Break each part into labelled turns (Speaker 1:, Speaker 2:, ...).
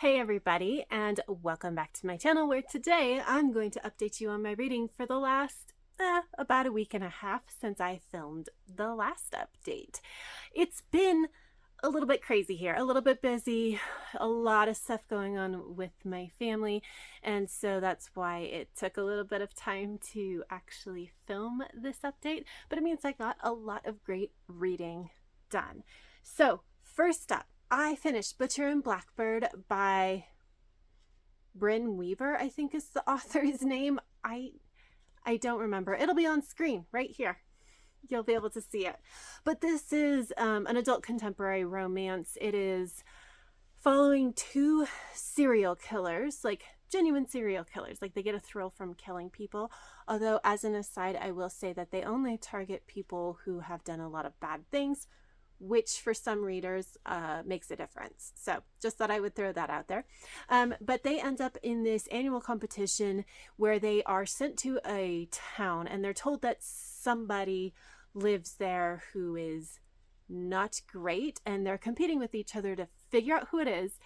Speaker 1: Hey everybody, and welcome back to my channel where today I'm going to update you on my reading for the last about a week and a half since I filmed the last update. It's been a little bit crazy here, a little bit busy, a lot of stuff going on with my family, and so that's why it took a little bit of time to actually film this update, but it means I got a lot of great reading done. So first up, I finished Butcher and Blackbird by Bryn Weaver, I think is the author's name. I don't remember. It'll be on screen right here. You'll be able to see it. But this is an adult contemporary romance. It is following two serial killers, like genuine serial killers. Like they get a thrill from killing people. Although, as an aside, I will say that they only target people who have done a lot of bad things, which for some readers makes a difference. So just thought I would throw that out there. But they end up in this annual competition where they are sent to a town and they're told that somebody lives there who is not great, and they're competing with each other to figure out who it is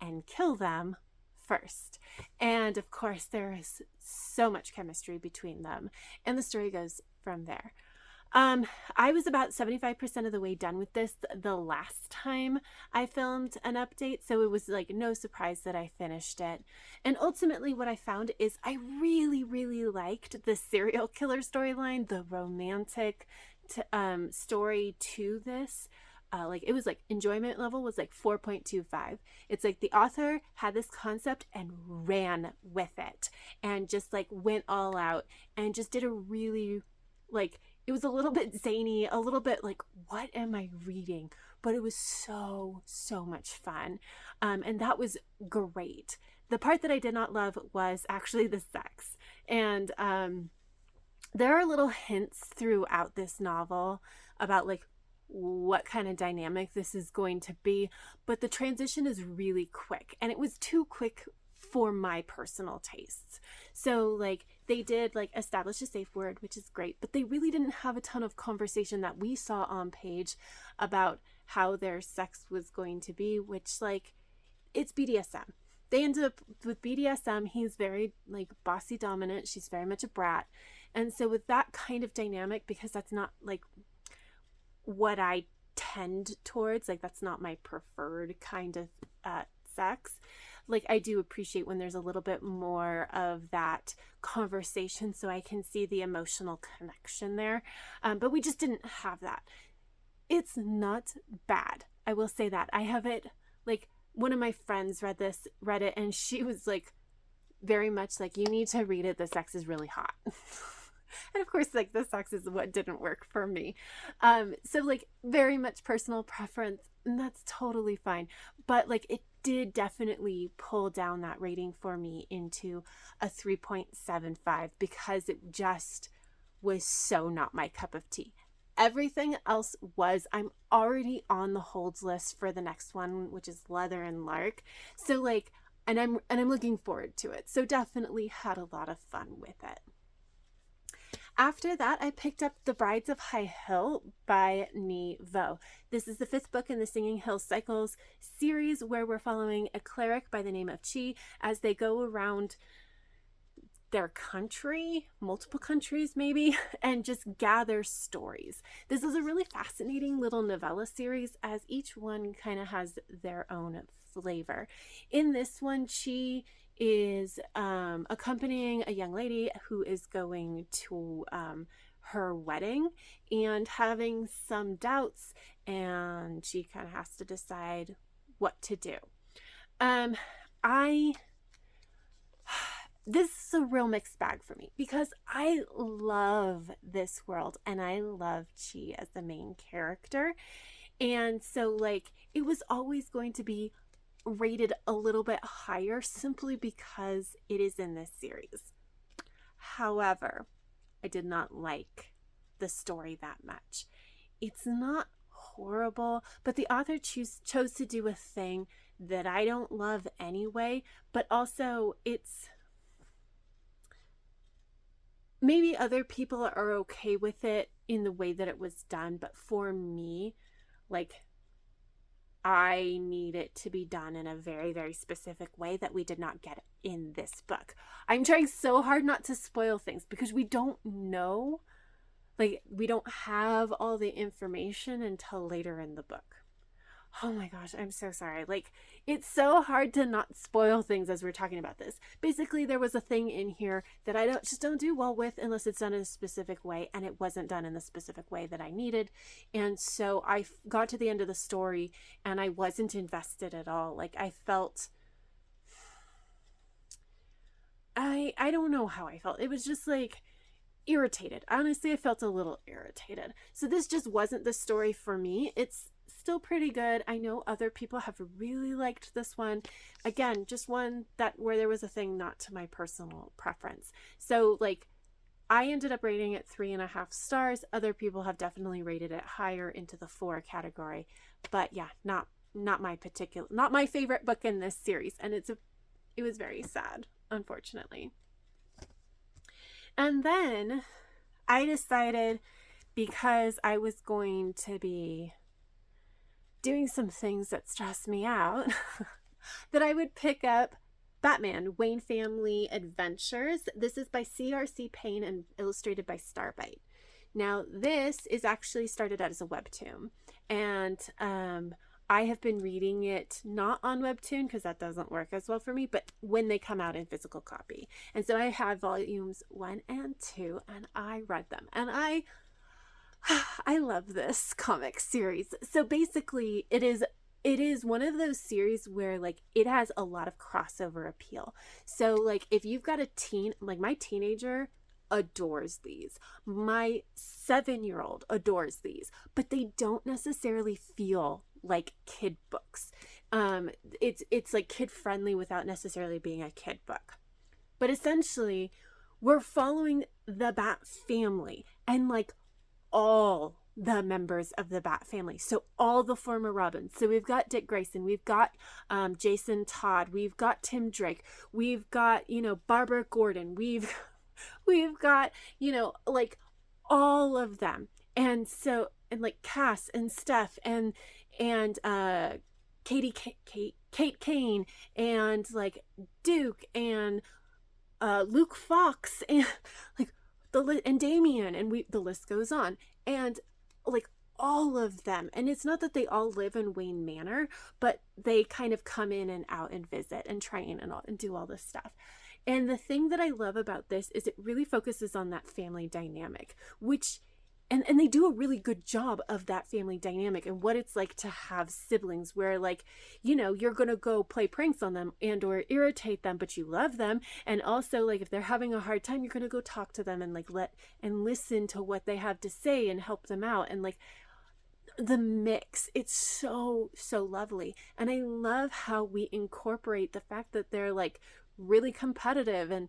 Speaker 1: and kill them first. And of course, there is so much chemistry between them, and the story goes from there. I was about 75% of the way done with this the last time I filmed an update, so it was like no surprise that I finished it. And ultimately what I found is I really, really liked the serial killer storyline, the romantic story to this. Like it was like enjoyment level was like 4.25. It's like the author had this concept and ran with it and just like went all out and just did a really like, it was a little bit zany, a little bit like, what am I reading? But it was so much fun. And that was great. The part that I did not love was actually the sex. And there are little hints throughout this novel about like what kind of dynamic this is going to be, but the transition is really quick, and it was too quick for my personal tastes. So like they did like establish a safe word, which is great, but they really didn't have a ton of conversation that we saw on page about how their sex was going to be, which like it's BDSM. They ended up with BDSM. He's very like bossy dominant. She's very much a brat. And so with that kind of dynamic, because that's not like what I tend towards, like that's not my preferred kind of sex, like I do appreciate when there's a little bit more of that conversation so I can see the emotional connection there, but we just didn't have that. It's not bad, I will say that. I have it, like one of my friends read it, and she was like very much like, you need to read it, the sex is really hot. And of course, like the sex is what didn't work for me. So like very much personal preference, and that's totally fine. But like it did definitely pull down that rating for me into a 3.75 because it just was so not my cup of tea. Everything else was. I'm already on the holds list for the next one, which is Leather and Lark. So like, and I'm looking forward to it. So definitely had a lot of fun with it. After that, I picked up The Brides of High Hill by Nhi Vo. This is the fifth book in the Singing Hills Cycles series, where we're following a cleric by the name of Chi as they go around their country, multiple countries maybe, and just gather stories. This is a really fascinating little novella series as each one kind of has their own flavor. In this one, Chi is accompanying a young lady who is going to her wedding and having some doubts, and she kind of has to decide what to do. This is a real mixed bag for me because I love this world and I love Chi as the main character. And so like it was always going to be rated a little bit higher simply because it is in this series. However, I did not like the story that much. It's not horrible, but the author chose to do a thing that I don't love anyway, but also it's maybe other people are okay with it in the way that it was done, but for me, like I need it to be done in a very, very specific way that we did not get in this book. I'm trying so hard not to spoil things because we don't know, like, we don't have all the information until later in the book. Oh my gosh, I'm so sorry. Like, it's so hard to not spoil things as we're talking about this. Basically, there was a thing in here that I just don't do well with unless it's done in a specific way, and it wasn't done in the specific way that I needed. And so I got to the end of the story and I wasn't invested at all. Like, I felt I don't know how I felt. It was just like irritated. Honestly, I felt a little irritated. So this just wasn't the story for me. It's still pretty good. I know other people have really liked this one. Again, just one that where there was a thing not to my personal preference. So like, I ended up rating it 3.5 stars. Other people have definitely rated it higher into the 4 category. But yeah, not my favorite book in this series. And it was very sad, unfortunately. And then I decided, because I was going to be doing some things that stress me out, that I would pick up Batman, Wayne Family Adventures. This is by C.R.C. Payne and illustrated by Starbite. Now, this is actually started out as a webtoon, and I have been reading it not on webtoon because that doesn't work as well for me, but when they come out in physical copy. And so I have volumes 1 and 2, and I read them, and I love this comic series. So basically, it is one of those series where like it has a lot of crossover appeal. So like, if you've got a teen, like my teenager adores these, my 7-year-old adores these, but they don't necessarily feel like kid books. It's like kid friendly without necessarily being a kid book. But essentially, we're following the Bat family and like all the members of the Bat family. So all the former Robins. So we've got Dick Grayson, we've got Jason Todd, we've got Tim Drake, we've got, Barbara Gordon, we've got, like all of them. And so, and like Cass and Steph and Kate Kane and like Duke and Luke Fox and like and Damien, and the list goes on, and like all of them. And it's not that they all live in Wayne Manor, but they kind of come in and out and visit and train and do all this stuff. And the thing that I love about this is it really focuses on that family dynamic, which and they do a really good job of that family dynamic and what it's like to have siblings where like, you're going to go play pranks on them and or irritate them, but you love them. And also like, if they're having a hard time, you're going to go talk to them and like listen to what they have to say and help them out. And like the mix, it's so, so lovely. And I love how we incorporate the fact that they're like really competitive and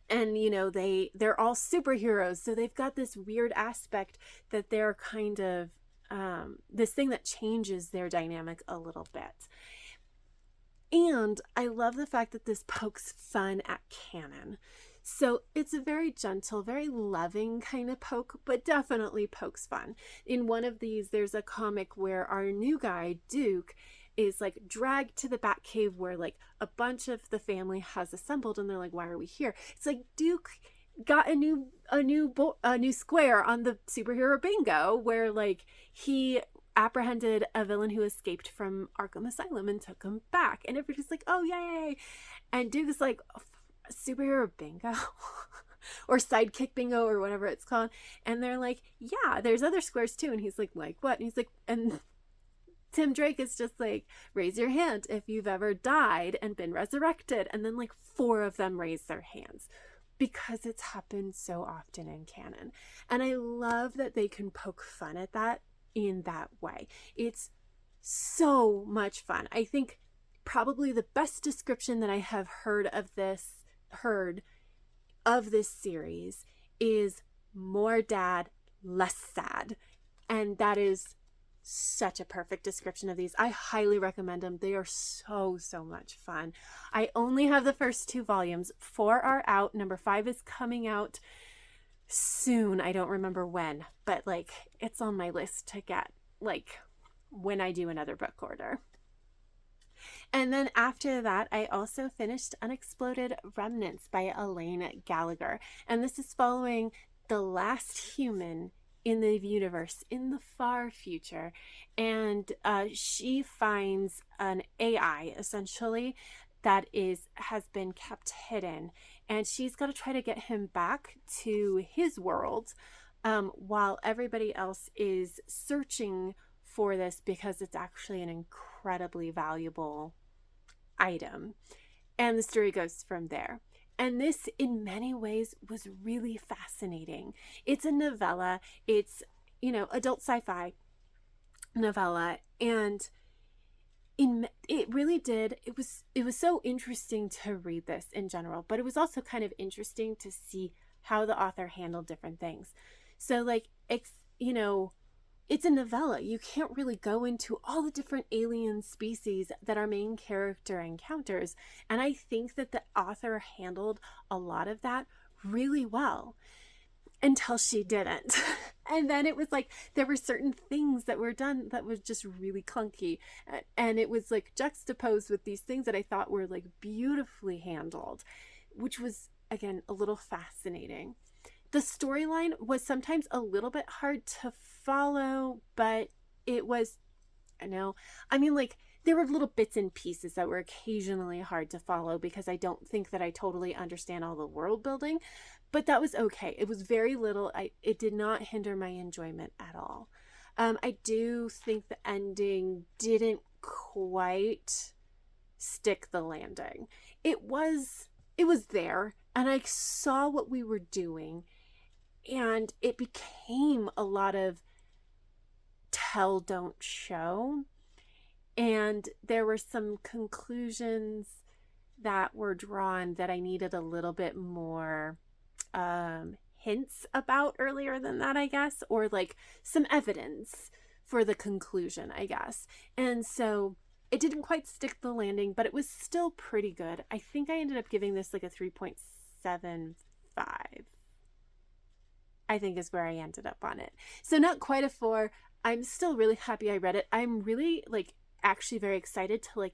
Speaker 1: they're all superheroes, so they've got this weird aspect that they're kind of this thing that changes their dynamic a little bit. And I love the fact that this pokes fun at canon. So it's a very gentle, very loving kind of poke, but definitely pokes fun. In one of these, there's a comic where our new guy, Duke, is like dragged to the Batcave where like a bunch of the family has assembled, and they're like, why are we here? It's like Duke got a new square on the superhero bingo where like he apprehended a villain who escaped from Arkham Asylum and took him back, and everybody's like, oh yay. And Duke is like, superhero bingo or sidekick bingo or whatever it's called, and they're like, yeah, there's other squares too. And he's like what? And he's like, and Tim Drake is just like, raise your hand if you've ever died and been resurrected. And then like 4 of them raise their hands because it's happened so often in canon. And I love that they can poke fun at that in that way. It's so much fun. I think probably the best description that I have heard of this series is more dad, less sad. And that is such a perfect description of these. I highly recommend them. They are so, so much fun. I only have the first 2 volumes. 4 are out. Number 5 is coming out soon. I don't remember when, but like it's on my list to get like when I do another book order. And then after that, I also finished Unexploded Remnants by Elaine Gallagher. And this is following the last human in the universe in the far future. And she finds an AI, essentially, that has been kept hidden. And she's got to try to get him back to his world while everybody else is searching for this, because it's actually an incredibly valuable item. And the story goes from there. And this, in many ways, was really fascinating. It's a novella. It's, adult sci-fi novella. And it really did. It was so interesting to read this in general, but it was also kind of interesting to see how the author handled different things. So, it's a novella. You can't really go into all the different alien species that our main character encounters. And I think that the author handled a lot of that really well until she didn't. And then it was like there were certain things that were done that was just really clunky. And it was like juxtaposed with these things that I thought were like beautifully handled, which was, again, a little fascinating. The storyline was sometimes a little bit hard to follow, but it was, there were little bits and pieces that were occasionally hard to follow because I don't think that I totally understand all the world building, but that was okay. It was very little. It did not hinder my enjoyment at all. I do think the ending didn't quite stick the landing. It was there, and I saw what we were doing. And it became a lot of tell, don't show. And there were some conclusions that were drawn that I needed a little bit more hints about earlier than that, I guess, or like some evidence for the conclusion, I guess. And so it didn't quite stick the landing, but it was still pretty good. I think I ended up giving this like a 3.75. I think is where I ended up on it. So not quite a 4. I'm still really happy I read it. I'm really actually very excited to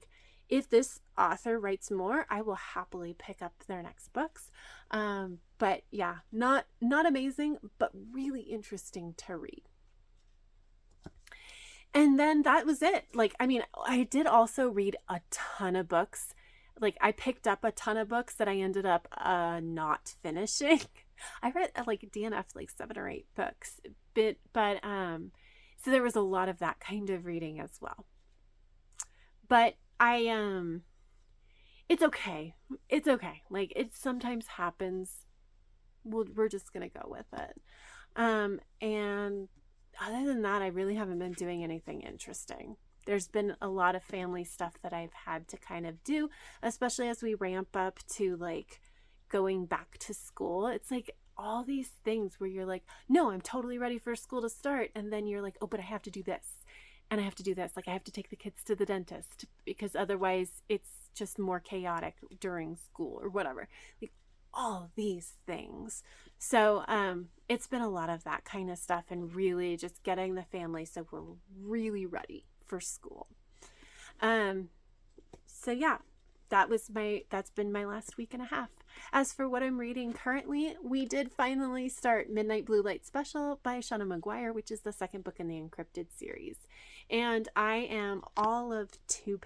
Speaker 1: if this author writes more, I will happily pick up their next books. But yeah, not amazing, but really interesting to read. And then that was it. I did also read a ton of books. I picked up a ton of books that I ended up not finishing. I read DNF 7 or 8 books, but so there was a lot of that kind of reading as well. But it's okay. It's okay. It sometimes happens. We're just gonna go with it. And other than that, I really haven't been doing anything interesting. There's been a lot of family stuff that I've had to kind of do, especially as we ramp up to going back to school. It's all these things where you're no, I'm totally ready for school to start. And then you're oh, but I have to do this and I have to do this. I have to take the kids to the dentist because otherwise it's just more chaotic during school or whatever. All these things. So it's been a lot of that kind of stuff and really just getting the family so we're really ready for school. So yeah, that's been my last week and a half. As for what I'm reading currently, we did finally start Midnight Blue Light Special by Shauna Maguire, which is the second book in the Encrypted series. And I am all of 2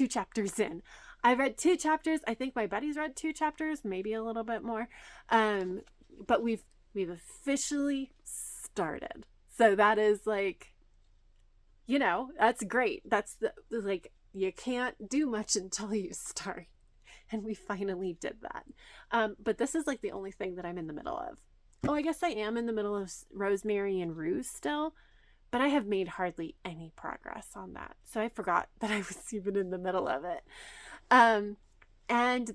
Speaker 1: chapters in. I've read 2 chapters. I think my buddy's read 2 chapters, maybe a little bit more. But we've officially started. So that is that's great. That's you can't do much until you start. And we finally did that. But this is the only thing that I'm in the middle of. Oh, I guess I am in the middle of Rosemary and Ruse still, but I have made hardly any progress on that. So I forgot that I was even in the middle of it. And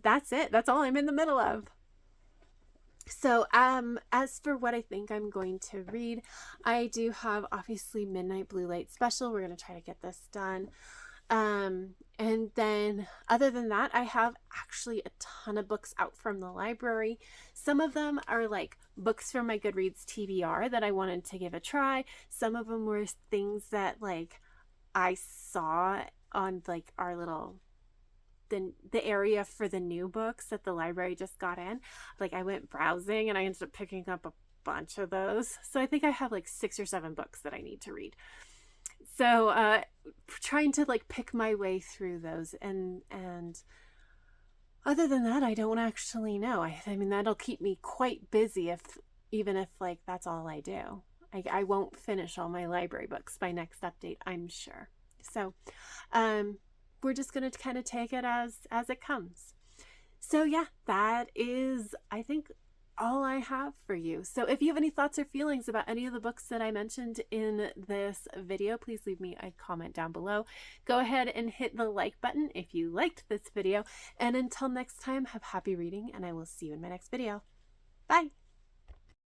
Speaker 1: that's it. That's all I'm in the middle of. So, as for what I think I'm going to read, I do have obviously Midnight Blue Light Special. We're going to try to get this done. And then other than that, I have actually a ton of books out from the library. Some of them are books from my Goodreads TBR that I wanted to give a try. Some of them were things that I saw on like our little the area for the new books that the library just got in. Like I went browsing and I ended up picking up a bunch of those. So I think I have like 6 or 7 books that I need to read. So trying to like pick my way through those, and other than that, I don't actually know. I mean, that'll keep me quite busy even if like that's all I do. I won't finish all my library books by next update, I'm sure. So we're just going to kind of take it as it comes. So yeah, that is, I think, all I have for you. So if you have any thoughts or feelings about any of the books that I mentioned in this video, please leave me a comment down below. Go ahead and hit the like button if you liked this video. And until next time, have happy reading, and I will see you in my next video. Bye!